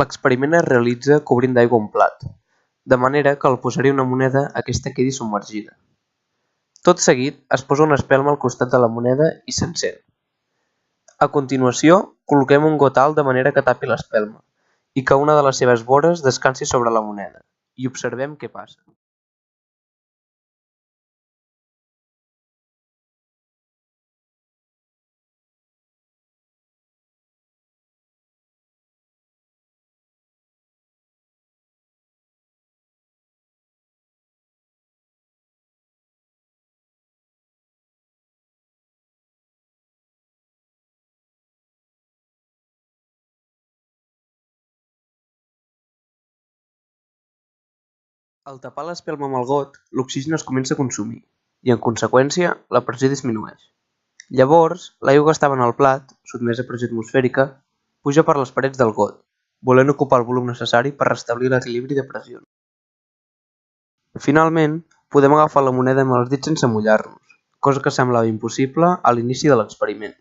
L'experiment es realitza cobrint d'aigua un plat, de manera que al posar-hi una moneda aquesta quedi submergida. Tot seguit es posa una espelma al costat de la moneda i s'encén. A continuació, col·loquem un got alt de manera que tapi l'espelma i que una de les seves vores descansi sobre la moneda, i observem què passa. Al tapar l'espelma amb el got, l'oxigen es comença a consumir i, en conseqüència, la pressió disminueix. Llavors, l'aigua que estava en el plat, sotmesa a pressió atmosfèrica, puja per les parets del got, volent ocupar el volum necessari per restablir l'equilibri de pressions. Finalment, podem agafar la moneda amb els dits sense mullar-nos, cosa que semblava impossible a l'inici de l'experiment.